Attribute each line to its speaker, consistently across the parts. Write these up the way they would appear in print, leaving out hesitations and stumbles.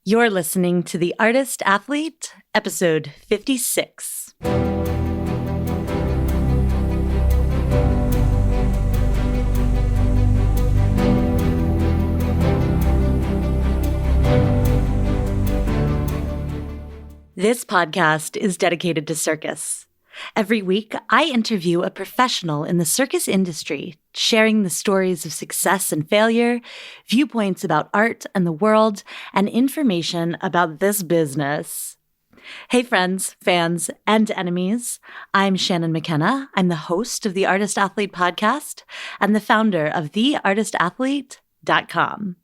Speaker 1: You're listening to The Artist Athlete, episode 56. This podcast is dedicated to circus. Every week, I interview a professional in the circus industry, sharing the stories of success and failure, viewpoints about art and the world, and information about this business. Hey friends, fans, and enemies. I'm Shannon McKenna. I'm the host of the Artist Athlete podcast and the founder of theartistathlete.com.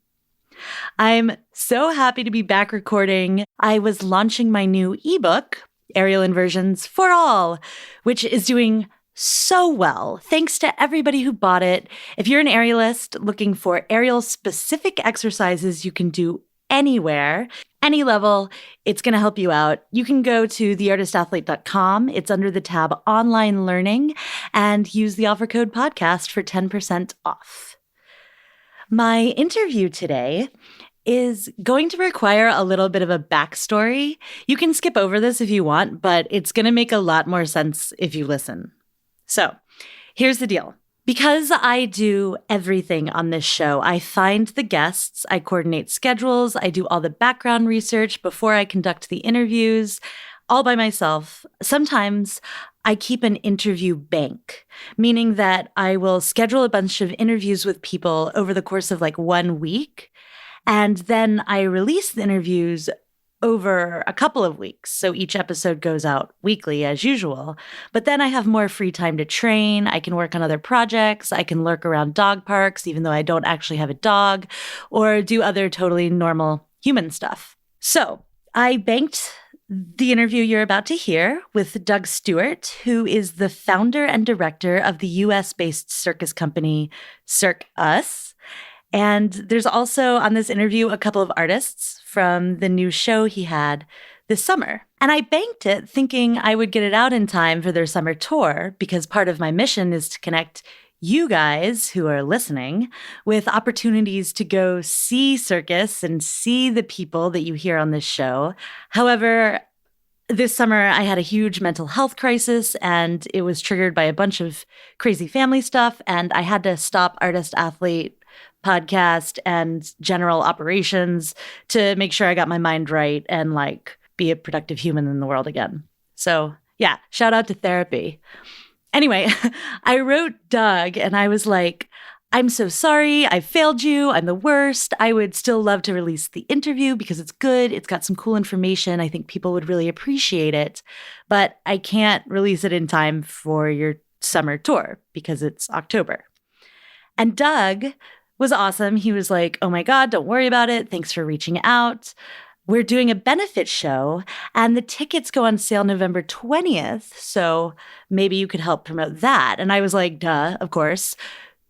Speaker 1: I'm so happy to be back recording. I was launching my new ebook, Aerial Inversions for All, which is doing so well. Thanks to everybody who bought it. If you're an aerialist looking for aerial-specific exercises you can do anywhere, any level, it's going to help you out. You can go to theartistathlete.com. It's under the tab Online Learning and use the offer code podcast for 10% off. My interview today is going to require a little bit of a backstory. You can skip over this if you want, but it's going to make a lot more sense if you listen. So, here's the deal. Because I do everything on this show, I find the guests, I coordinate schedules, I do all the background research before I conduct the interviews, all by myself. Sometimes I keep an interview bank, meaning that I will schedule a bunch of interviews with people over the course of like 1 week. And then I release the interviews over a couple of weeks. So each episode goes out weekly as usual. But then I have more free time to train. I can work on other projects. I can lurk around dog parks, even though I don't actually have a dog, or do other totally normal human stuff. So I banked the interview you're about to hear with Doug Stewart, who is the founder and director of the US-based circus company Cirque Us. And there's also on this interview a couple of artists from the new show he had this summer. And I banked it thinking I would get it out in time for their summer tour, because part of my mission is to connect you guys who are listening with opportunities to go see circus and see the people that you hear on this show. However, this summer I had a huge mental health crisis, and it was triggered by a bunch of crazy family stuff, and I had to stop Artist Athlete podcast and general operations to make sure I got my mind right and like be a productive human in the world again. So yeah, shout out to therapy. Anyway, I wrote Doug and I was like, I'm so sorry. I failed you. I'm the worst. I would still love to release the interview because it's good. It's got some cool information. I think people would really appreciate it, but I can't release it in time for your summer tour because it's October. And Doug was awesome. He was like, oh my God, don't worry about it. Thanks for reaching out. We're doing a benefit show and the tickets go on sale November 20th. So maybe you could help promote that. And I was like, duh, of course.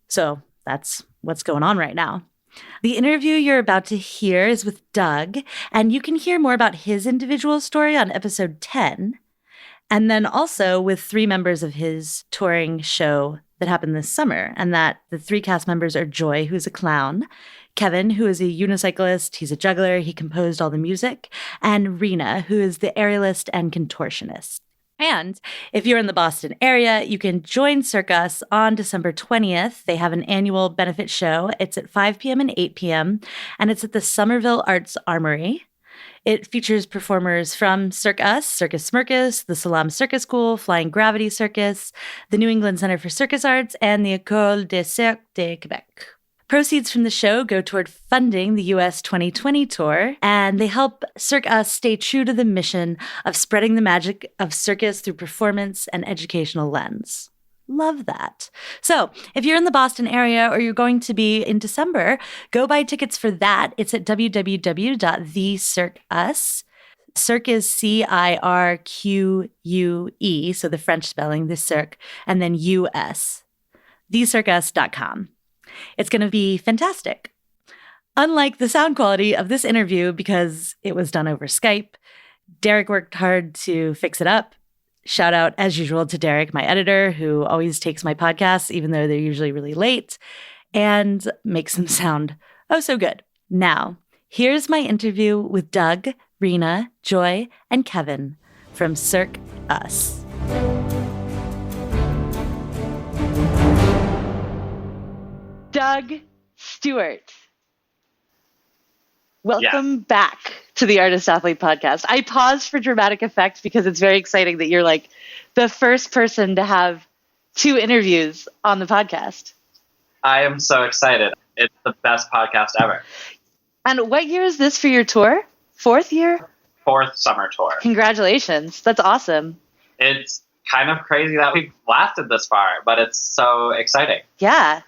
Speaker 1: So that's what's going on right now. The interview you're about to hear is with Doug, and you can hear more about his individual story on episode 10. And then also with 3 members of his touring show that happened this summer, and that the 3 cast members are Joy, who's a clown, Kevin, who is a unicyclist, he's a juggler, he composed all the music, and Rena, who is the aerialist and contortionist. And if you're in the Boston area, you can join Cirque Us on December 20th. They have an annual benefit show. It's at 5 p.m. and 8 p.m., and it's at the Somerville Arts Armory. It features performers from Cirque Us, Circus Smirkus, the Salam Circus School, Flying Gravity Circus, the New England Center for Circus Arts, and the École des Cirques de Québec. Proceeds from the show go toward funding the US 2020 tour, and they help Cirque Us stay true to the mission of spreading the magic of circus through performance and educational lens. Love that. So if you're in the Boston area or you're going to be in December, go buy tickets for that. It's at www.thecirqueus. Cirque is CIRQUE, so the French spelling, the Cirque, and then US, thecirqueus.com. It's going to be fantastic. Unlike the sound quality of this interview, because it was done over Skype, Derek worked hard to fix it up. Shout out, as usual, to Derek, my editor, who always takes my podcasts, even though they're usually really late, and makes them sound oh so good. Now, Here's my interview with Doug, Rena, Joy, and Kevin from Cirque Us. Doug, Stewart, welcome back to the Artist Athlete Podcast. I paused for dramatic effect because it's very exciting that you're like the first person to have 2 interviews on the podcast.
Speaker 2: I am so excited. It's the best podcast ever.
Speaker 1: And what year is this for your tour? 4th year?
Speaker 2: 4th summer tour.
Speaker 1: Congratulations. That's awesome.
Speaker 2: It's kind of crazy that we've lasted this far, but it's so exciting.
Speaker 1: Yeah.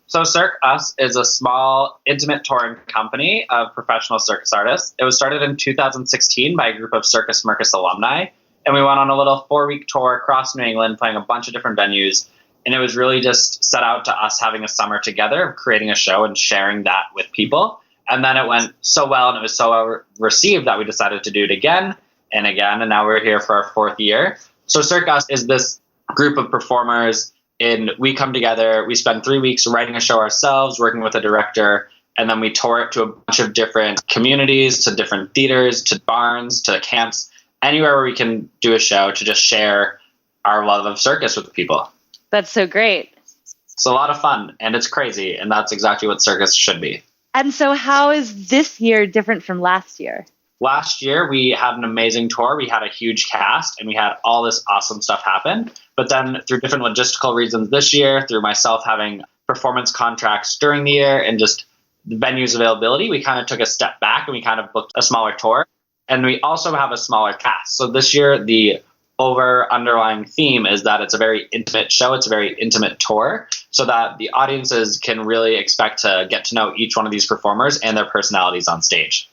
Speaker 2: So Cirque Us is a small, intimate touring company of professional circus artists. It was started in 2016 by a group of Circus alumni, and we went on a little 4-week tour across New England, playing a bunch of different venues, and it was really just set out to us having a summer together, creating a show and sharing that with people. And then it went so well, and it was so well received that we decided to do it again and again, and now we're here for our 4th year. So Cirque Us is this group of performers. And we come together, we spend 3 weeks writing a show ourselves, working with a director, and then we tour it to a bunch of different communities, to different theaters, to barns, to camps, anywhere where we can do a show to just share our love of circus with people.
Speaker 1: That's so great.
Speaker 2: It's a lot of fun, and it's crazy, and that's exactly what circus should be.
Speaker 1: And so how is this year different from last year?
Speaker 2: Last year, we had an amazing tour. We had a huge cast, and we had all this awesome stuff happen. But then through different logistical reasons this year, through myself having performance contracts during the year and just the venue's availability, we kind of took a step back and we kind of booked a smaller tour. And we also have a smaller cast. So this year, the underlying theme is that it's a very intimate show. It's a very intimate tour, so that the audiences can really expect to get to know each one of these performers and their personalities on stage.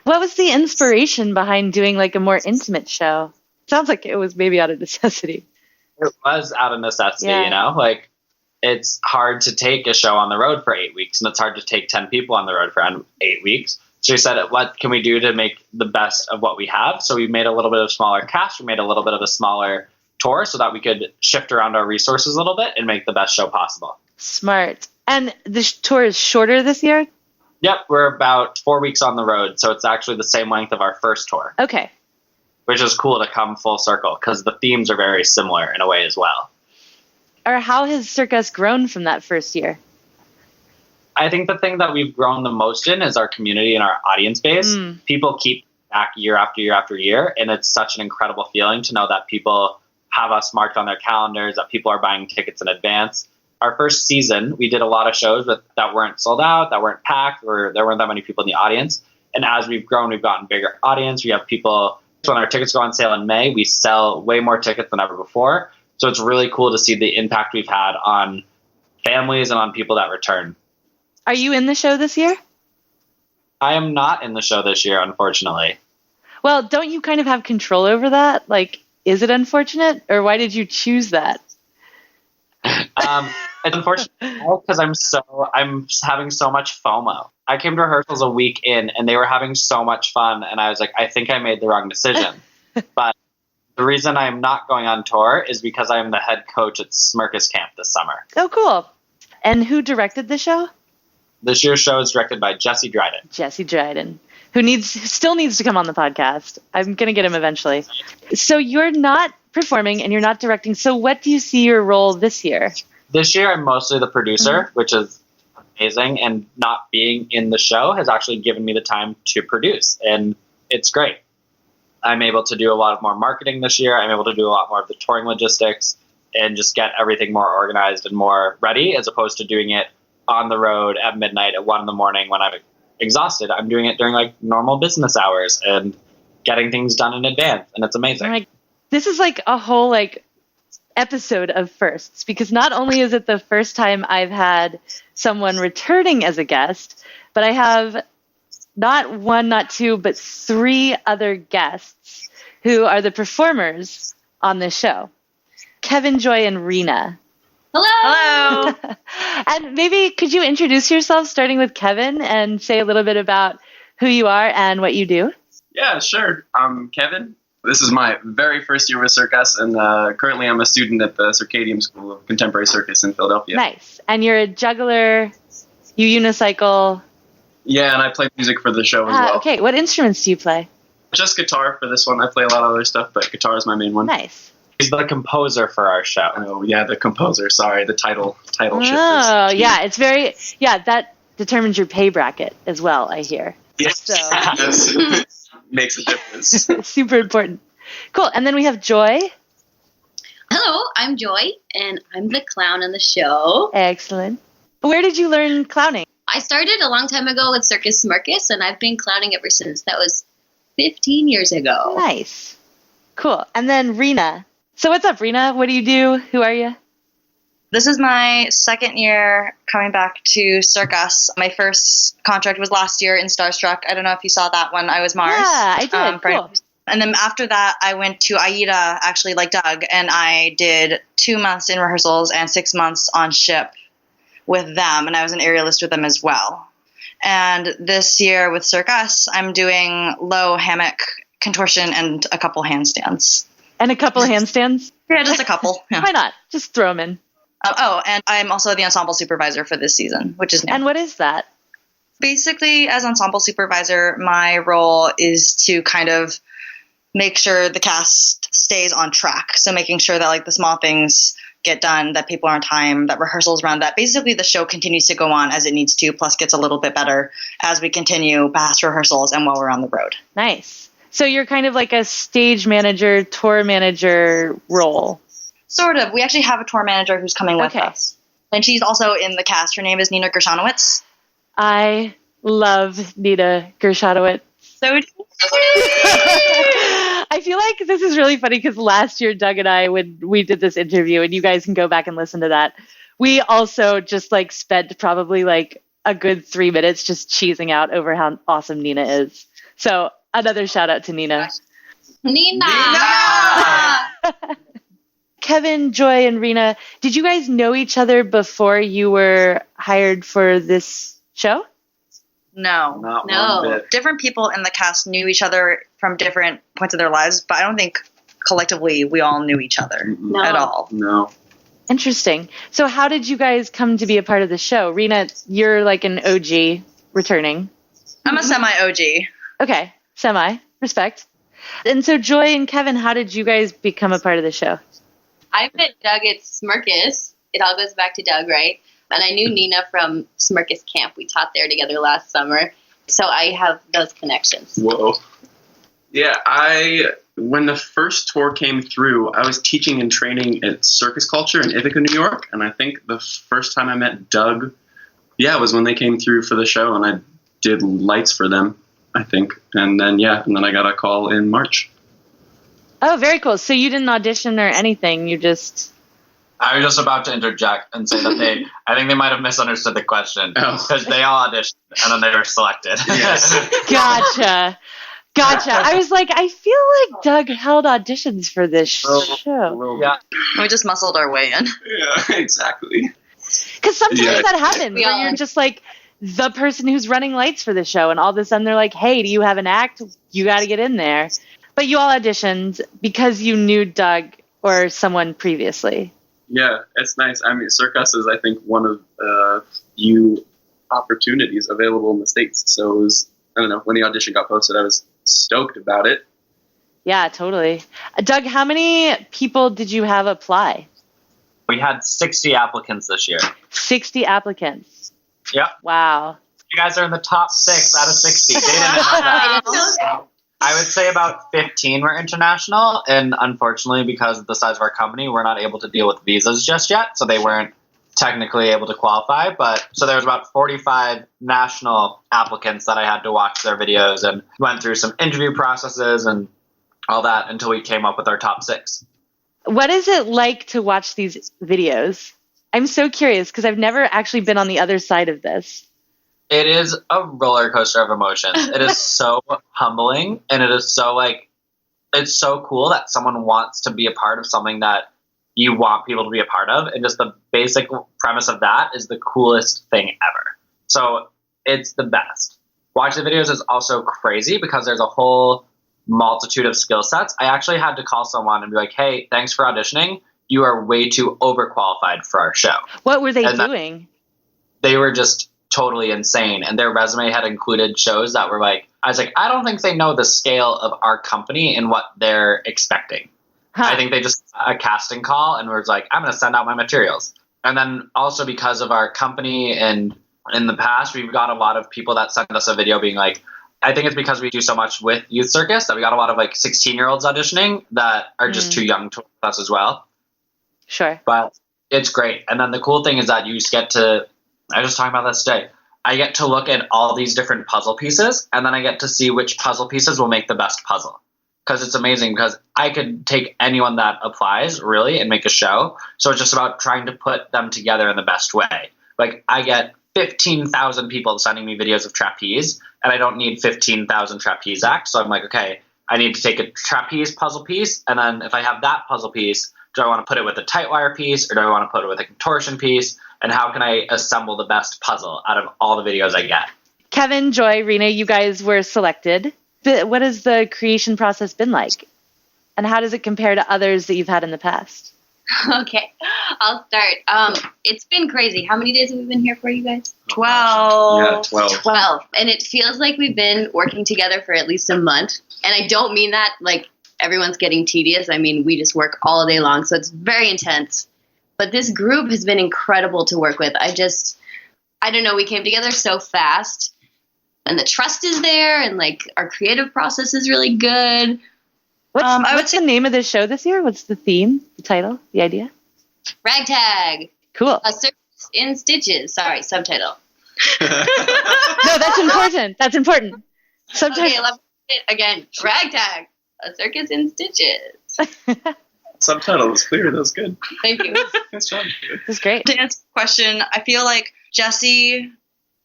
Speaker 1: What was the inspiration behind doing like a more intimate show? Sounds like it was maybe out of necessity.
Speaker 2: It was out of necessity, you know? Like, it's hard to take a show on the road for 8 weeks, and it's hard to take 10 people on the road for 8 weeks. So we said, what can we do to make the best of what we have? So we made a little bit of smaller cast. We made a little bit of a smaller tour so that we could shift around our resources a little bit and make the best show possible. Smart.
Speaker 1: And the tour is shorter this year?
Speaker 2: Yep, we're about 4 weeks on the road, so it's actually the same length of our first tour.
Speaker 1: Okay.
Speaker 2: Which is cool to come full circle, because the themes are very similar in a way as well.
Speaker 1: Or how has Cirque Us grown from that first year?
Speaker 2: I think the thing that we've grown the most in is our community and our audience base. People keep back year after year after year, and it's such an incredible feeling to know that people have us marked on their calendars, that people are buying tickets in advance. Our first season, we did a lot of shows that weren't sold out, that weren't packed, or there weren't that many people in the audience. And as we've grown, we've gotten bigger audience. We have people, so when our tickets go on sale in May, we sell way more tickets than ever before. So it's really cool to see the impact we've had on families and on people that return.
Speaker 1: Are you in the show this year?
Speaker 2: I am not in the show this year, unfortunately.
Speaker 1: Well, don't you kind of have control over that? Like, is it unfortunate, or why did you choose that?
Speaker 2: It's unfortunate because I'm having so much FOMO. I came to rehearsals a week in, and they were having so much fun, and I was like, I think I made the wrong decision. But the reason I'm not going on tour is because I am the head coach at Circus Camp this summer.
Speaker 1: Oh, cool. And who directed the show?
Speaker 2: This year's show is directed by Jesse Dryden.
Speaker 1: Jesse Dryden, who still needs to come on the podcast. I'm going to get him eventually. So you're not performing and you're not directing. So what do you see your role this year?
Speaker 2: This year, I'm mostly the producer, which is amazing. And not being in the show has actually given me the time to produce. And it's great. I'm able to do a lot of more marketing this year. I'm able to do a lot more of the touring logistics and just get everything more organized and more ready, as opposed to doing it on the road at midnight at 1 a.m. when I'm exhausted. I'm doing it during like normal business hours and getting things done in advance. And it's amazing.
Speaker 1: This is like a whole episode of firsts, because not only is it the first time I've had someone returning as a guest, but I have not one, not two, but 3 other guests who are the performers on this show. Kevin, Joy, and Rena.
Speaker 3: Hello.
Speaker 1: Hello. And maybe could you introduce yourself, starting with Kevin, and say a little bit about who you are and what you do?
Speaker 3: Yeah, sure. I'm Kevin. This is my very first year with Cirque Us, and currently I'm a student at the Circadium School of Contemporary Circus in Philadelphia.
Speaker 1: Nice. And you're a juggler, you unicycle.
Speaker 3: Yeah, and I play music for the show as well.
Speaker 1: Okay, what instruments do you play?
Speaker 3: Just guitar for this one. I play a lot of other stuff, but guitar is my main one.
Speaker 1: Nice.
Speaker 2: He's the composer for our show.
Speaker 3: Oh, yeah, the composer. Sorry, the title shift.
Speaker 1: Oh, yeah, it's very, that determines your pay bracket as well, I hear.
Speaker 3: Yes,
Speaker 1: So.
Speaker 3: yes. Makes a difference.
Speaker 1: Super important. Cool, and then we have Joy.
Speaker 4: Hello, I'm Joy, and I'm the clown on the show.
Speaker 1: Excellent. Where did you learn clowning?
Speaker 4: I started a long time ago with Circus and I've been clowning ever since. That was 15 years ago.
Speaker 1: Nice. Cool. And then Rena. So what's up, Rena? What do you do? Who are you?
Speaker 5: This is my second year coming back to Cirque Us. My first contract was last year in Starstruck. I don't know if you saw that one. I was Mars.
Speaker 1: Yeah, I did. Cool.
Speaker 5: And then after that, I went to AIDA, actually, like Doug, and I did 2 months in rehearsals and 6 months on ship with them, and I was an aerialist with them as well. And this year with Cirque Us, I'm doing low hammock contortion and a couple handstands.
Speaker 1: And a couple of handstands?
Speaker 5: Yeah, just a couple. Yeah.
Speaker 1: Why not? Just throw them in.
Speaker 5: And I'm also the ensemble supervisor for this season, which is new.
Speaker 1: And what is that?
Speaker 5: Basically, as ensemble supervisor, my role is to kind of make sure the cast stays on track. So making sure that like the small things get done, that people are on time, that rehearsals run, that basically the show continues to go on as it needs to, plus gets a little bit better as we continue past rehearsals and while we're on the road.
Speaker 1: Nice. So you're kind of like a stage manager, tour manager role.
Speaker 5: Sort of. We actually have a tour manager who's coming with us. And she's also in the cast. Her name is Nina Gershonowitz.
Speaker 1: I love Nina Gershonowitz.
Speaker 5: So
Speaker 1: I feel like this is really funny because last year, Doug and I, when we did this interview, and you guys can go back and listen to that, we also just like spent probably like a good 3 minutes just cheesing out over how awesome Nina is. So another shout out to Nina.
Speaker 4: Nina!
Speaker 1: Kevin, Joy, and Rena, did you guys know each other before you were hired for this show?
Speaker 5: No.
Speaker 3: Not
Speaker 4: No.
Speaker 3: one bit.
Speaker 5: Different people in the cast knew each other from different points of their lives, but I don't think collectively we all knew each other
Speaker 4: No.
Speaker 5: at all.
Speaker 3: No.
Speaker 1: Interesting. So how did you guys come to be a part of the show? Rena, you're like an OG returning.
Speaker 5: I'm a semi-OG.
Speaker 1: Okay, semi. Respect. And so Joy and Kevin, how did you guys become a part of the show?
Speaker 4: I met Doug at CIRCUS. It all goes back to Doug, right? And I knew Nina from CIRCUS camp. We taught there together last summer. So I have those connections.
Speaker 3: Whoa. Yeah, when the first tour came through, I was teaching and training at Circus Culture in Ithaca, New York. And I think the first time I met Doug, was when they came through for the show, and I did lights for them, I think. And then I got a call in March.
Speaker 1: Oh, very cool. So you didn't audition or anything. You just...
Speaker 2: I was just about to interject and say that I think they might have misunderstood the question because they all auditioned and then they were selected.
Speaker 3: Yes.
Speaker 1: Gotcha. I was like, I feel like Doug held auditions for this show.
Speaker 2: Yeah.
Speaker 5: We just muscled our way in.
Speaker 3: Yeah, exactly.
Speaker 1: Because sometimes that happens
Speaker 4: We
Speaker 1: where
Speaker 4: all-
Speaker 1: you're just like the person who's running lights for the show, and all of a sudden they're like, hey, do you have an act? You got to get in there. But you all auditioned because you knew Doug or someone previously.
Speaker 3: Yeah, it's nice. I mean, CircUS is, I think, one of few opportunities available in the States. So it was, I don't know, when the audition got posted, I was stoked about it.
Speaker 1: Yeah, totally. Doug, how many people did you have apply?
Speaker 2: We had 60 applicants this year.
Speaker 1: 60 applicants.
Speaker 2: Yep.
Speaker 1: Wow.
Speaker 2: You guys are in the top 6 out of 60. They didn't know that. I would say about 15 were international, and unfortunately, because of the size of our company, we're not able to deal with visas just yet, so they weren't technically able to qualify. But so there was about 45 national applicants that I had to watch their videos and went through some interview processes and all that until we came up with our top 6.
Speaker 1: What is it like to watch these videos? I'm so curious because I've never actually been on the other side of this.
Speaker 2: It is a roller coaster of emotions. It is so humbling, and it is so it's so cool that someone wants to be a part of something that you want people to be a part of. And just the basic premise of that is the coolest thing ever. So it's the best. Watching the videos is also crazy because there's a whole multitude of skill sets. I actually had to call someone and be like, hey, thanks for auditioning. You are way too overqualified for our show.
Speaker 1: What were they
Speaker 2: And
Speaker 1: doing?
Speaker 2: They were just totally insane. And their resume had included shows that were like, I was like, I don't think they know the scale of our company and what they're expecting. I think they just a casting call and was like, I'm going to send out my materials. And then also because of our company and in the past, we've got a lot of people that send us a video being like, I think it's because we do so much with Youth Circus that we got a lot of like 16-year-olds auditioning that are just too young to us as well.
Speaker 1: Sure.
Speaker 2: But it's great. And then the cool thing is that you just get to, I was just talking about this today, I get to look at all these different puzzle pieces, and then I get to see which puzzle pieces will make the best puzzle. Because it's amazing, because I could take anyone that applies, really, and make a show. So it's just about trying to put them together in the best way. Like, I get 15,000 people sending me videos of trapeze, and I don't need 15,000 trapeze acts. So I'm like, okay, I need to take a trapeze puzzle piece, and then if I have that puzzle piece, do I want to put it with a tight wire piece, or do I want to put it with a contortion piece? And how can I assemble the best puzzle out of all the videos I get?
Speaker 1: Kevin, Joy, Rena, you guys were selected. What has the creation process been like? And how does it compare to others that you've had in the past?
Speaker 4: Okay, I'll start. It's been crazy. How many days have we been here for, you guys?
Speaker 5: 12.
Speaker 3: Yeah, 12.
Speaker 4: 12. And it feels like we've been working together for at least a month. And I don't mean that like everyone's getting tedious. I mean, we just work all day long. So it's very intense. But this group has been incredible to work with. I don't know, we came together so fast. And the trust is there. And like our creative process is really good.
Speaker 1: What's the name of the show this year? What's the theme, the title, the idea?
Speaker 4: Ragtag.
Speaker 1: Cool.
Speaker 4: A Circus in Stitches. Sorry, subtitle.
Speaker 1: No, that's important. That's important. Sometimes.
Speaker 4: Okay, let's it again. Ragtag. A Circus in Stitches.
Speaker 3: Subtitle was clear. That was good.
Speaker 4: Thank you.
Speaker 3: Nice job.
Speaker 1: That's great.
Speaker 5: To answer the question, I feel like Jesse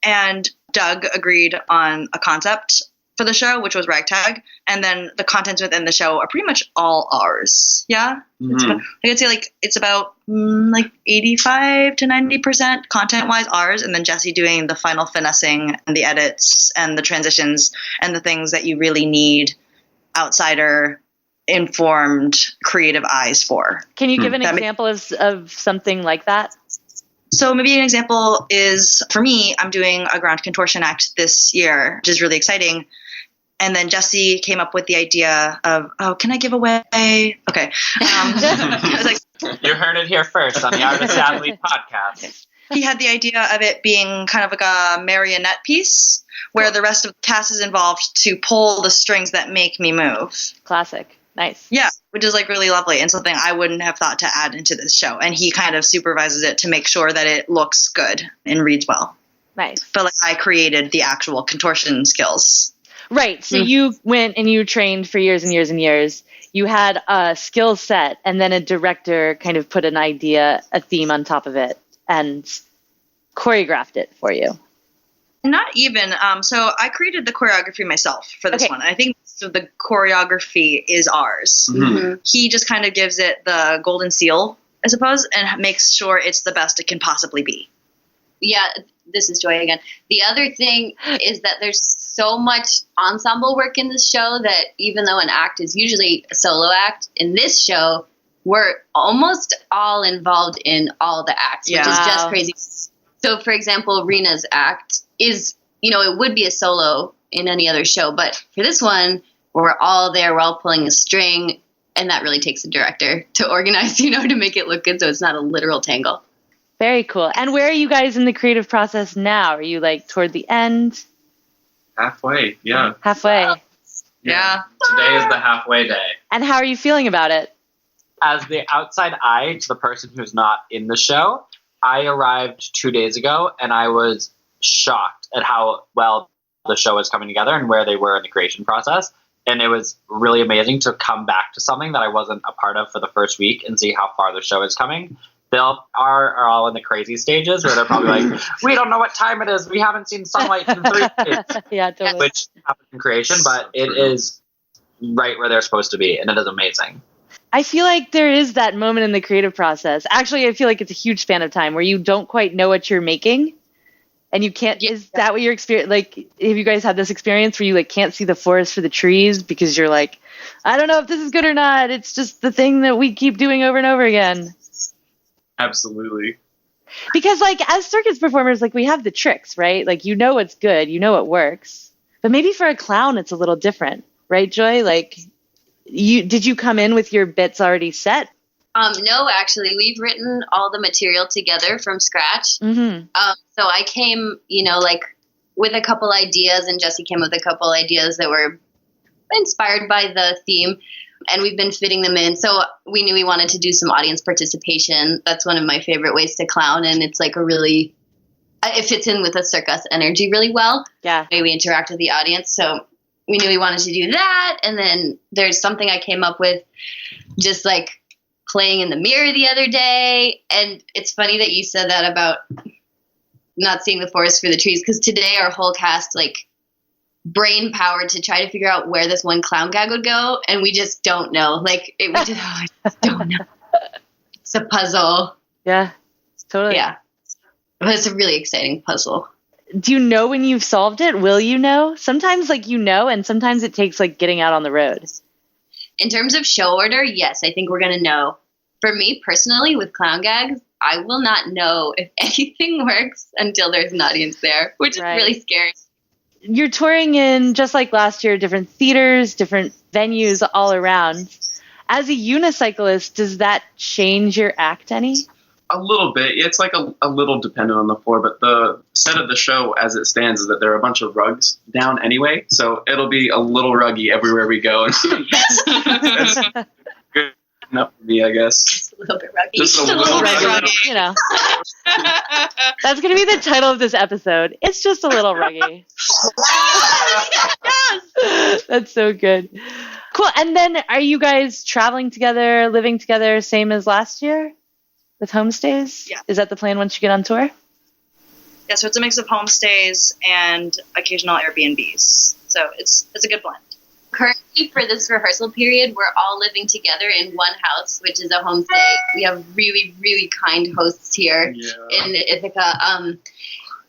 Speaker 5: and Doug agreed on a concept for the show, which was Ragtag, and then the contents within the show are pretty much all ours. Yeah, I could say like it's about like 85 to 90% content-wise ours, and then Jesse doing the final finessing and the edits and the transitions and the things that you really need outsider informed creative eyes for.
Speaker 1: Can you give an example of something like that?
Speaker 5: So maybe an example is, for me, I'm doing a ground contortion act this year, which is really exciting. And then Jesse came up with the idea of, oh, can I give away? Okay. I was like,
Speaker 2: You heard it here first on the Artist Athlete podcast.
Speaker 5: he had the idea of it being kind of like a marionette piece where the rest of the cast is involved to pull the strings that make me move.
Speaker 1: Classic. Nice.
Speaker 5: Yeah, which is like really lovely and something I wouldn't have thought to add into this show. And he kind of supervises it to make sure that it looks good and reads well.
Speaker 1: Nice.
Speaker 5: But like I created the actual contortion skills.
Speaker 1: Right. So you went and you trained for years and years and years. You had a skill set, and then a director kind of put an idea, a theme on top of it, and choreographed it for you.
Speaker 5: Not even. So I created the choreography myself for this one. I think the choreography is ours.
Speaker 3: Mm-hmm.
Speaker 5: He just kind of gives it the golden seal, I suppose, and makes sure it's the best it can possibly be.
Speaker 4: Yeah, this is Joy again. The other thing is that there's so much ensemble work in this show that even though an act is usually a solo act, in this show, we're almost all involved in all the acts, which is just crazy. So, for example, Rena's act is, it would be a solo in any other show, but for this one, we're all there, we're all pulling a string, and that really takes a director to organize, to make it look good so it's not a literal tangle.
Speaker 1: Very cool. And where are you guys in the creative process now? Are you like toward the end?
Speaker 3: Halfway, yeah.
Speaker 1: Halfway.
Speaker 5: Yeah.
Speaker 2: Today is the halfway day.
Speaker 1: And how are you feeling about it?
Speaker 2: As the outside eye to the person who's not in the show, I arrived 2 days ago, and I was shocked at how well the show was coming together and where they were in the creation process. And it was really amazing to come back to something that I wasn't a part of for the first week and see how far the show is coming. They are all in the crazy stages where they're probably like, we don't know what time it is. We haven't seen sunlight in 3 days.
Speaker 1: Yeah, totally.
Speaker 2: Which happens in creation, but it is right where they're supposed to be, and it is amazing.
Speaker 1: I feel like there is that moment in the creative process. Actually, I feel like it's a huge span of time where you don't quite know what you're making, and you can't. Yeah. Is that what your experience? Like, have you guys had this experience where you like can't see the forest for the trees because you're like, I don't know if this is good or not. It's just the thing that we keep doing over and over again.
Speaker 3: Absolutely.
Speaker 1: Because like as circus performers, like we have the tricks, right? Like you know what's good, you know what works. But maybe for a clown it's a little different, right, Joy? Like did you come in with your bits already set?
Speaker 4: No, actually, we've written all the material together from scratch.
Speaker 1: Mm-hmm.
Speaker 4: So I came, like with a couple ideas, and Jesse came with a couple ideas that were inspired by the theme, and we've been fitting them in. So we knew we wanted to do some audience participation. That's one of my favorite ways to clown, and it's like it fits in with the Cirque Us energy really well.
Speaker 1: Yeah.
Speaker 4: Maybe we interact with the audience. So we knew we wanted to do that, and then there's something I came up with just like playing in the mirror the other day. And it's funny that you said that about not seeing the forest for the trees, because today our whole cast like brain powered to try to figure out where this one clown gag would go, and we just don't know. Like we just don't know. It's a puzzle.
Speaker 1: Yeah, totally.
Speaker 4: Yeah, but it's a really exciting puzzle.
Speaker 1: Do you know when you've solved it? Will you know? Sometimes like and sometimes it takes like getting out on the road.
Speaker 4: In terms of show order, yes, I think we're going to know. For me personally, with clown gags, I will not know if anything works until there's an audience there, which is really scary.
Speaker 1: You're touring in, just like last year, different theaters, different venues all around. As a unicyclist, does that change your act any?
Speaker 3: A little bit. It's like a little dependent on the floor, but the set of the show as it stands is that there are a bunch of rugs down anyway, so it'll be a little ruggy everywhere we go. That's good enough for me, I guess.
Speaker 4: Just a little bit ruggy.
Speaker 3: Just a little ruggy.
Speaker 1: You know. That's going to be the title of this episode. It's just a little ruggy. Yes! That's so good. Cool. And then are you guys traveling together, living together, same as last year? With homestays?
Speaker 5: Yeah.
Speaker 1: Is that the plan once you get on tour?
Speaker 5: Yeah, so it's a mix of homestays and occasional Airbnbs. So it's a good blend.
Speaker 4: Currently, for this rehearsal period, we're all living together in one house, which is a homestay. We have really, really kind hosts here in Ithaca.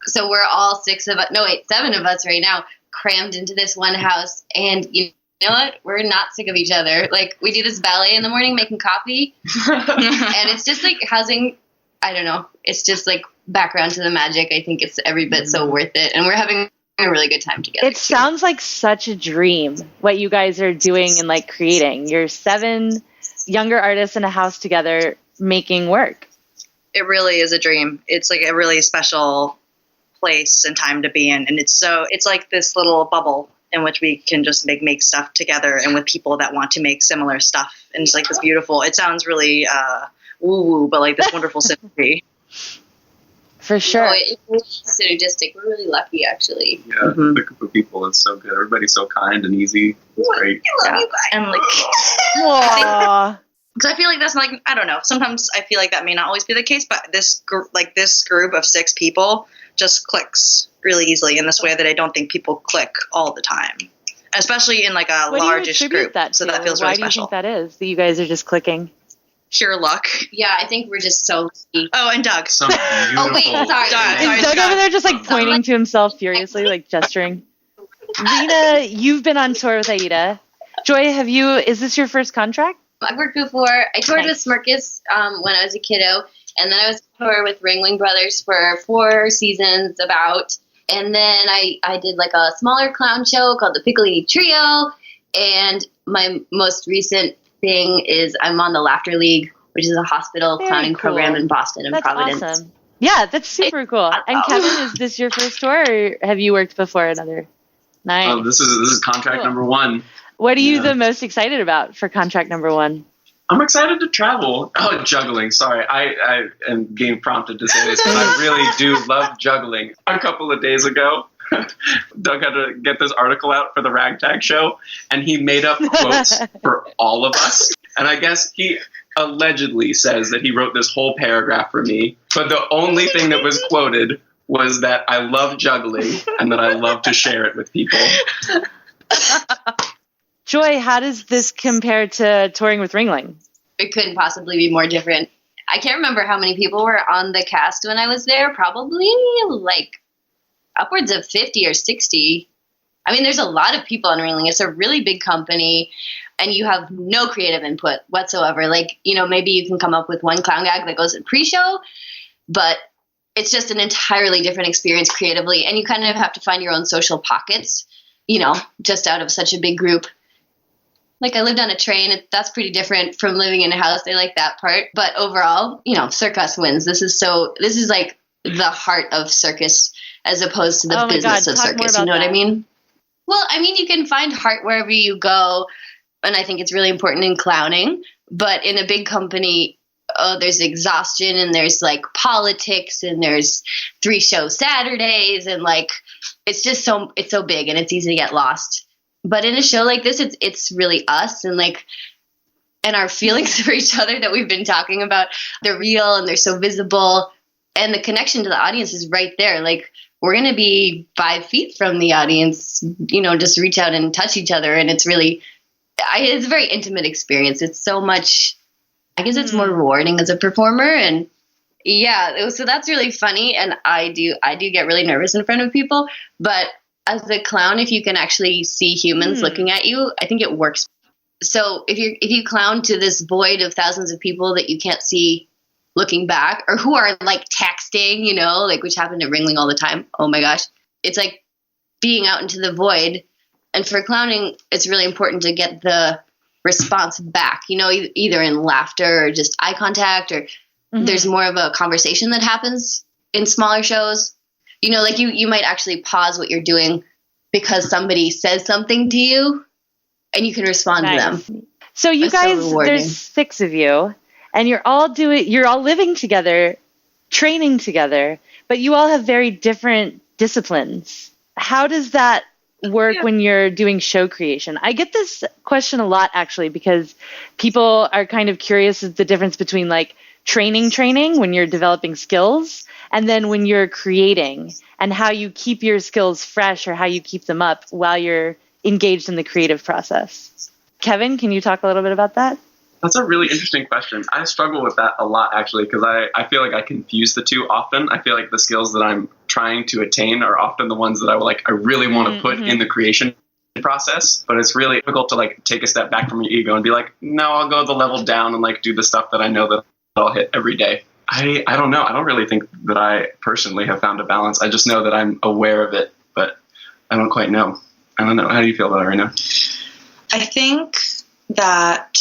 Speaker 4: So we're all 7 of us right now, crammed into this one house. And you know what? We're not sick of each other. Like, we do this ballet in the morning, making coffee. And it's just like housing, I don't know. It's just like background to the magic. I think it's every bit so worth it. And we're having a really good time together.
Speaker 1: It sounds like such a dream, what you guys are doing and like creating. You're 7 younger artists in a house together making work.
Speaker 5: It really is a dream. It's like a really special place and time to be in. And it's like this little bubble in which we can just make stuff together and with people that want to make similar stuff. And it's like this beautiful, it sounds really woo-woo, but like this wonderful synergy.
Speaker 1: For sure.
Speaker 4: It's synergistic. We're really lucky, actually.
Speaker 3: Yeah, the group of people is so good. Everybody's so kind and easy. It's great.
Speaker 4: I love you guys.
Speaker 5: And like,
Speaker 1: Aww.
Speaker 5: because I feel like that's like, I don't know. Sometimes I feel like that may not always be the case, but this group of 6 people just clicks really easily in this way that I don't think people click all the time, especially in like a largish group. So that feels really special. Why do you
Speaker 1: think that is? That you guys are just clicking?
Speaker 5: Pure luck.
Speaker 4: Yeah, I think we're just so lucky.
Speaker 5: Oh, and Doug.
Speaker 3: Some beautiful.
Speaker 4: Wait, sorry.
Speaker 1: Is Doug over there just like pointing to himself furiously, like gesturing? Rena, you've been on tour with Aida. Joy, is this your first contract?
Speaker 4: I've worked before. I toured with Circus when I was a kiddo, and then I was on tour with Ringling Brothers for 4 seasons about, and then I did like a smaller clown show called the Piccolini Trio, and my most recent thing is I'm on the Laughter League, which is a hospital clowning program in Boston and Providence.
Speaker 1: Awesome. Yeah, that's super cool. And Kevin, is this your first tour, or have you worked before another? Nice.
Speaker 3: Oh, this is contract number 1.
Speaker 1: What are you the most excited about for contract number 1?
Speaker 3: I'm excited to travel. Oh, juggling. Sorry, I am being prompted to say this because I really do love juggling. A couple of days ago, Doug had to get this article out for the Ragtag show, and he made up quotes for all of us. And I guess he allegedly says that he wrote this whole paragraph for me, but the only thing that was quoted was that I love juggling and that I love to share it with people.
Speaker 1: Joy, how does this compare to touring with Ringling?
Speaker 4: It couldn't possibly be more different. I can't remember how many people were on the cast when I was there. Probably like upwards of 50 or 60. I mean, there's a lot of people on Ringling. It's a really big company, and you have no creative input whatsoever. Like, maybe you can come up with one clown gag that goes in pre-show, but it's just an entirely different experience creatively. And you kind of have to find your own social pockets, you know, just out of such a big group. Like I lived on a train. That's pretty different from living in a house. I like that part. But overall, you know, Cirque Us wins. This is like the heart of circus as opposed to the business of circus. You know what I mean? Well, I mean, you can find heart wherever you go. And I think it's really important in clowning. But in a big company, there's exhaustion and there's like politics and there's 3-show Saturdays. And like, it's so big and it's easy to get lost. But in a show like this, it's really us and like, and our feelings for each other that we've been talking about. They're real and they're so visible. And the connection to the audience is right there. Like, we're going to be 5 feet from the audience, you know, just reach out and touch each other. And it's really, it's a very intimate experience. It's so much, I guess it's more rewarding as a performer. And yeah, so that's really funny. And I do get really nervous in front of people. But as a clown, if you can actually see humans looking at you, I think it works. So if you clown to this void of thousands of people that you can't see looking back, or who are like texting, you know, like which happened at Ringling all the time. Oh my gosh. It's like being out into the void. And for clowning, it's really important to get the response back, you know, either in laughter or just eye contact, or there's more of a conversation that happens in smaller shows. You know, like you might actually pause what you're doing because somebody says something to you and you can respond to them.
Speaker 1: So you guys, there's 6 of you. And you're all living together, training together, but you all have very different disciplines. How does that work when you're doing show creation? I get this question a lot, actually, because people are kind of curious as the difference between like training when you're developing skills, and then when you're creating, and how you keep your skills fresh or how you keep them up while you're engaged in the creative process. Kevin, can you talk a little bit about that?
Speaker 3: That's a really interesting question. I struggle with that a lot, actually, because I feel like I confuse the two often. I feel like the skills that I'm trying to attain are often the ones that I really want to put in the creation process. But it's really difficult to like take a step back from your ego and be like, no, I'll go the level down and like do the stuff that I know that I'll hit every day. I don't know. I don't really think that I personally have found a balance. I just know that I'm aware of it, but I don't quite know. I don't know. How do you feel about it right now?
Speaker 5: I think that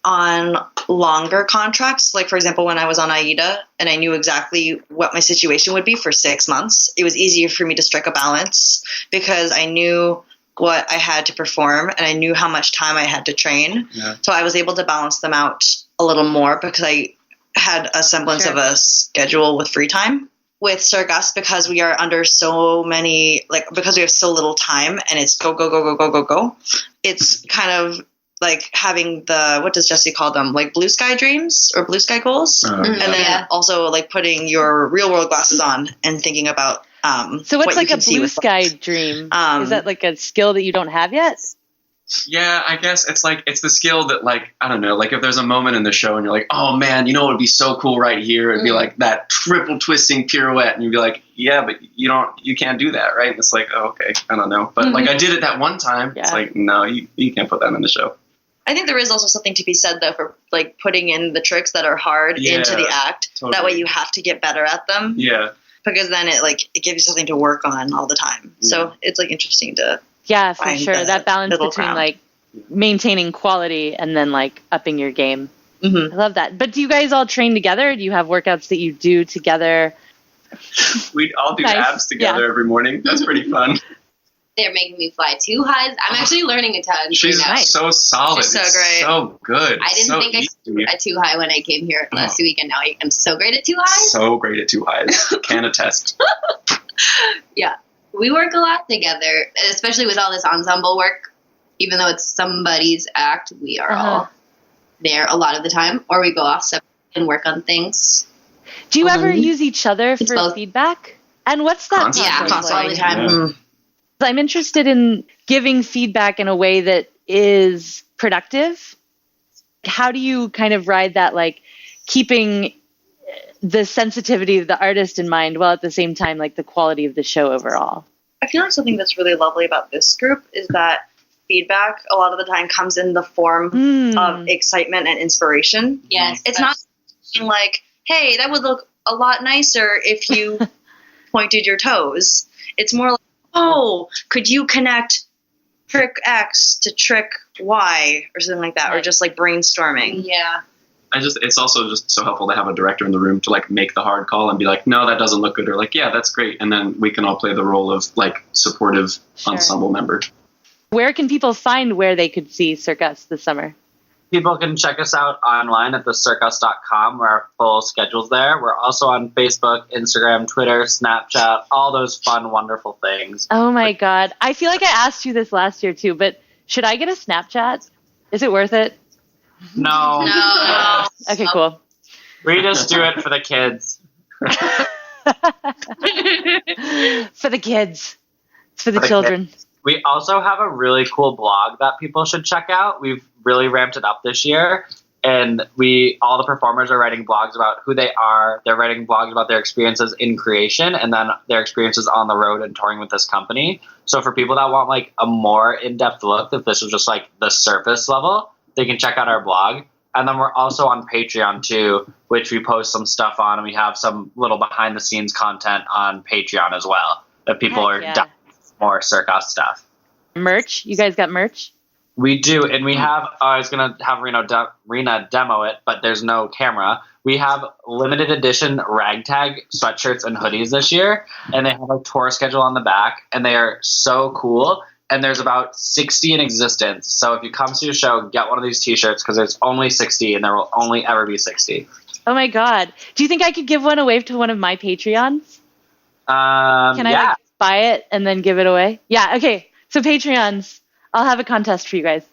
Speaker 5: on longer contracts, like for example, when I was on AIDA and I knew exactly what my situation would be for 6 months, it was easier for me to strike a balance because I knew what I had to perform and I knew how much time I had to train. Yeah. So I was able to balance them out a little more because I had a semblance of a schedule with free time. With Cirque Us, because we are under so many, like because we have so little time and it's go, it's kind of like having what does Jesse call them? Like blue sky dreams or blue sky goals. And then also like putting your real world glasses on and thinking about,
Speaker 1: so what's like a blue sky dream? Is that like a skill that you don't have yet?
Speaker 3: Yeah, I guess it's the skill that like, I don't know, like if there's a moment in the show and you're like, oh man, you know, it would be so cool right here. It'd be like that triple twisting pirouette. And you'd be like, yeah, but you can't do that. Right. And it's like, oh, okay. I don't know. But like I did it that one time. Yeah. It's like, no, you can't put that in the show.
Speaker 5: I think there is also something to be said though for like putting in the tricks that are hard into the act. Totally. That way you have to get better at them. Yeah. Because then it gives you something to work on all the time. Yeah. So it's like interesting to
Speaker 1: for sure. That balance between like maintaining quality and then like upping your game. I love that. But do you guys all train together? Do you have workouts that you do together?
Speaker 3: We all do abs together every morning. That's pretty fun.
Speaker 4: They're making me fly 2 highs. I'm actually learning a ton.
Speaker 3: She's so solid.
Speaker 5: She's so great.
Speaker 3: So good.
Speaker 4: I didn't think I could do a 2 high when I came here last week, and now I'm so great at 2 highs.
Speaker 3: So great at 2 highs. Can attest.
Speaker 4: Yeah. We work a lot together, especially with all this ensemble work. Even though it's somebody's act, we are all there a lot of the time, or we go off separate and work on things.
Speaker 1: Do you ever use each other for feedback? And what's that?
Speaker 4: Constantly, all the time.
Speaker 3: Yeah.
Speaker 1: I'm interested in giving feedback in a way that is productive. How do you kind of ride that, like keeping the sensitivity of the artist in mind while at the same time like the quality of the show overall?
Speaker 5: I feel like something that's really lovely about this group is that feedback a lot of the time comes in the form of excitement and inspiration.
Speaker 4: Yes.
Speaker 5: It's not like, hey, that would look a lot nicer if you pointed your toes. It's more like, oh, could you connect trick X to trick Y or something like that, or just like brainstorming.
Speaker 4: Yeah.
Speaker 3: It's also just so helpful to have a director in the room to like make the hard call and be like, no, that doesn't look good, or like, yeah, that's great. And then we can all play the role of like supportive ensemble member.
Speaker 1: Where can people find where they could see Cirque Us this summer?
Speaker 2: People can check us out online at thecircus.com, where our full schedule's there. We're also on Facebook, Instagram, Twitter, Snapchat, all those fun, wonderful things.
Speaker 1: Oh my God. I feel like I asked you this last year too, but should I get a Snapchat? Is it worth it?
Speaker 2: No.
Speaker 4: No.
Speaker 1: Okay, cool.
Speaker 2: We just do it for the kids.
Speaker 1: For the kids. It's for the
Speaker 2: For the
Speaker 1: children.
Speaker 2: We also have a really cool blog that people should check out. We've really ramped it up this year, and all the performers are writing blogs about who they are. They're writing blogs about their experiences in creation and then their experiences on the road and touring with this company. So for people that want like a more in-depth look, if this was just like the surface level, they can check out our blog. And then we're also on Patreon too, which we post some stuff on, and we have some little behind the scenes content on Patreon as well. If people are down more Cirque Us stuff.
Speaker 1: Merch? You guys got merch?
Speaker 2: We do, and we have, I was going to have Rena demo it, but there's no camera. We have limited edition ragtag sweatshirts and hoodies this year, and they have a tour schedule on the back, and they are so cool, and there's about 60 in existence. So if you come to a show, get one of these t-shirts, because there's only 60, and there will only ever be 60.
Speaker 1: Oh my God. Do you think I could give one away to one of my Patreons? Can I like, buy it and then give it away? Yeah, okay. So Patreons, I'll have a contest for you guys.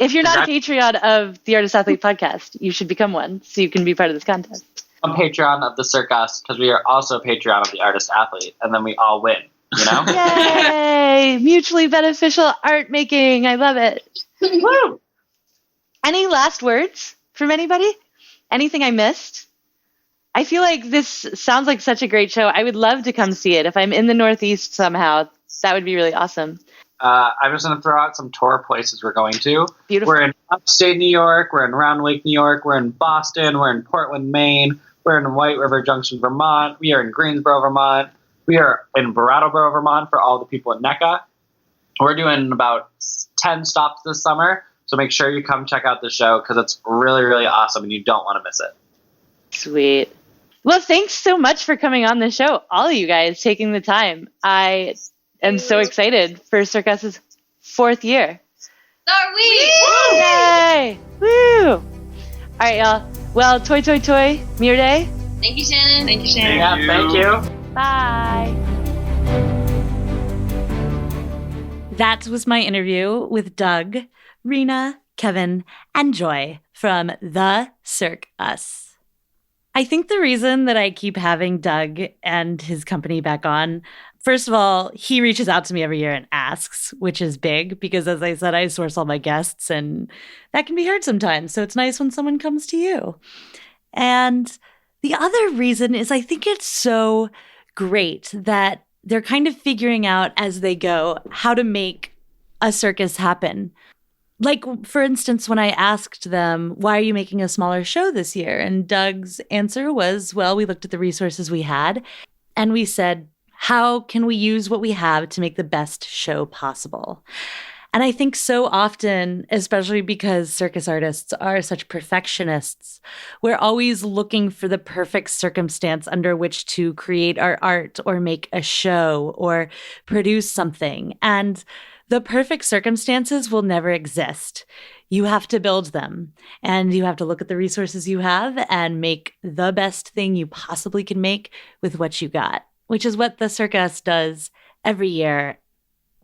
Speaker 1: If you're not a Patreon of the Artist Athlete podcast, you should become one so you can be part of this contest.
Speaker 2: I'm Patreon of the Cirque Us because we are also Patreon of the Artist Athlete, and then we all win, you know?
Speaker 1: Yay! Mutually beneficial art making. I love it. Woo! Any last words from anybody? Anything I missed? I feel like this sounds like such a great show. I would love to come see it. If I'm in the Northeast somehow, that would be really awesome.
Speaker 2: I'm just going to throw out some tour places we're going to.
Speaker 1: Beautiful.
Speaker 2: We're in upstate New York. We're in Round Lake, New York. We're in Boston. We're in Portland, Maine. We're in White River Junction, Vermont. We are in Greensboro, Vermont. We are in Brattleboro, Vermont for all the people at NECA. We're doing about 10 stops this summer, so make sure you come check out the show because it's really, really awesome and you don't want to miss it.
Speaker 1: Sweet. Well, thanks so much for coming on the show, all of you guys taking the time. I am so excited for Cirque Us's 4th year.
Speaker 4: Are we?
Speaker 1: Woo! Yay! Woo! All right, y'all. Well, toy, toy, toy, Mirror Day.
Speaker 4: Thank you, Shannon.
Speaker 5: Thank you, Shannon.
Speaker 2: Yeah, thank you.
Speaker 1: Bye.
Speaker 6: That was my interview with Doug, Rena, Kevin, and Joy from the Cirque Us. I think the reason that I keep having Doug and his company back on, first of all, he reaches out to me every year and asks, which is big because, as I said, I source all my guests and that can be hard sometimes. So it's nice when someone comes to you. And the other reason is I think it's so great that they're kind of figuring out as they go how to make a circus happen. Like, for instance, when I asked them, why are you making a smaller show this year? And Doug's answer was, well, we looked at the resources we had and we said, how can we use what we have to make the best show possible? And I think so often, especially because circus artists are such perfectionists, we're always looking for the perfect circumstance under which to create our art or make a show or produce something. And the perfect circumstances will never exist. You have to build them, and you have to look at the resources you have and make the best thing you possibly can make with what you got, which is what the Cirque Us does every year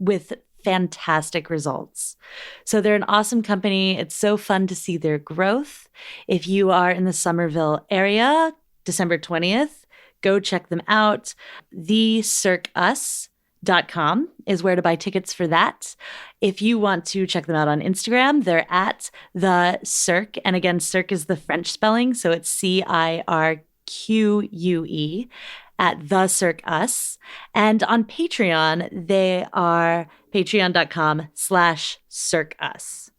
Speaker 6: with fantastic results. So they're an awesome company. It's so fun to see their growth. If you are in the Somerville area, December 20th, go check them out. CirqueUS.com is where to buy tickets for that. If you want to check them out on Instagram, they're at the Cirque. And again, Cirque is the French spelling, so it's CIRQUE at the Cirque Us. And on Patreon, they are patreon.com/CirqueUs.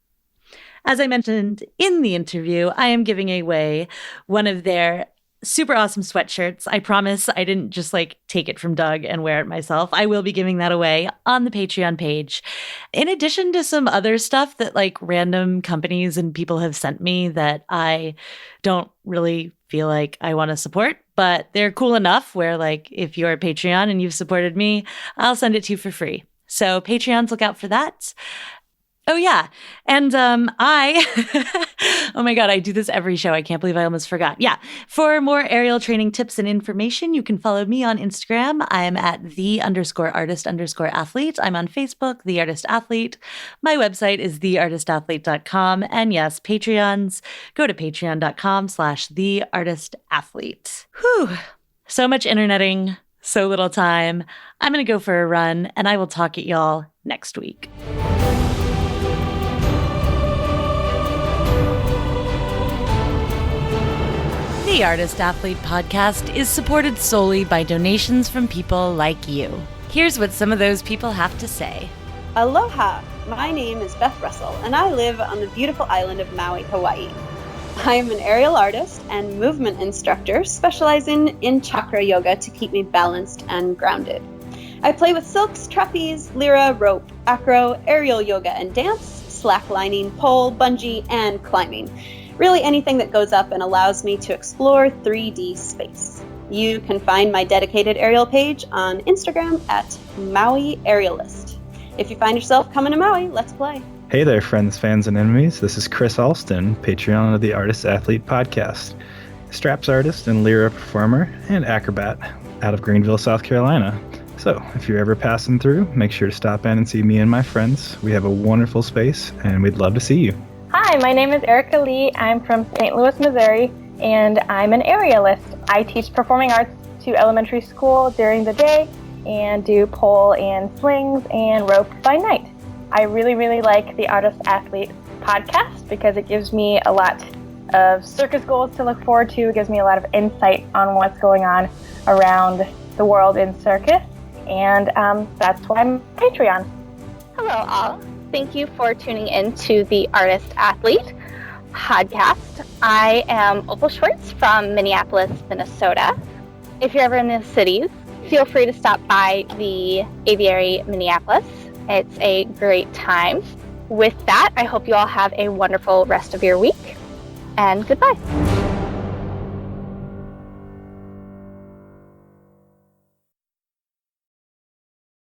Speaker 6: As I mentioned in the interview, I am giving away one of their super awesome sweatshirts. I promise I didn't just take it from Doug and wear it myself. I will be giving that away on the Patreon page. In addition to some other stuff that random companies and people have sent me that I don't really feel like I want to support, but they're cool enough where if you're a Patreon and you've supported me, I'll send it to you for free. So Patreons, look out for that. Oh, yeah. And oh my God, I do this every show. I can't believe I almost forgot. Yeah. For more aerial training tips and information, you can follow me on Instagram. I'm at _artist_athlete. I'm on Facebook, The Artist Athlete. My website is theartistathlete.com. And yes, Patreons, go to patreon.com/theartistathlete. Whew. So much interneting, so little time. I'm going to go for a run, and I will talk at y'all next week. The Artist Athlete podcast is supported solely by donations from people like you. Here's what some of those people have to say.
Speaker 7: Aloha! My name is Beth Russell, and I live on the beautiful island of Maui, Hawaii. I am an aerial artist and movement instructor specializing in chakra yoga to keep me balanced and grounded. I play with silks, trapeze, lyra, rope, acro, aerial yoga and dance, slacklining, pole, bungee, and climbing. Really anything that goes up and allows me to explore 3D space. You can find my dedicated aerial page on Instagram at Maui Aerialist. If you find yourself coming to Maui, let's play.
Speaker 8: Hey there, friends, fans, and enemies. This is Chris Alston, Patreon of the Artist Athlete podcast. Straps artist and lyra performer and acrobat out of Greenville, South Carolina. So, if you're ever passing through, make sure to stop in and see me and my friends. We have a wonderful space, and we'd love to see you.
Speaker 9: Hi, my name is Erica Lee. I'm from St. Louis, Missouri, and I'm an aerialist. I teach performing arts to elementary school during the day and do pole and slings and rope by night. I really, really like the Artist Athlete podcast because it gives me a lot of circus goals to look forward to. It gives me a lot of insight on what's going on around the world in circus, and that's why I'm Patreon.
Speaker 10: Hello, all. Thank you for tuning in to the Artist Athlete podcast. I am Opal Schwartz from Minneapolis, Minnesota. If you're ever in the cities, feel free to stop by the Aviary Minneapolis. It's a great time. With that, I hope you all have a wonderful rest of your week, and goodbye.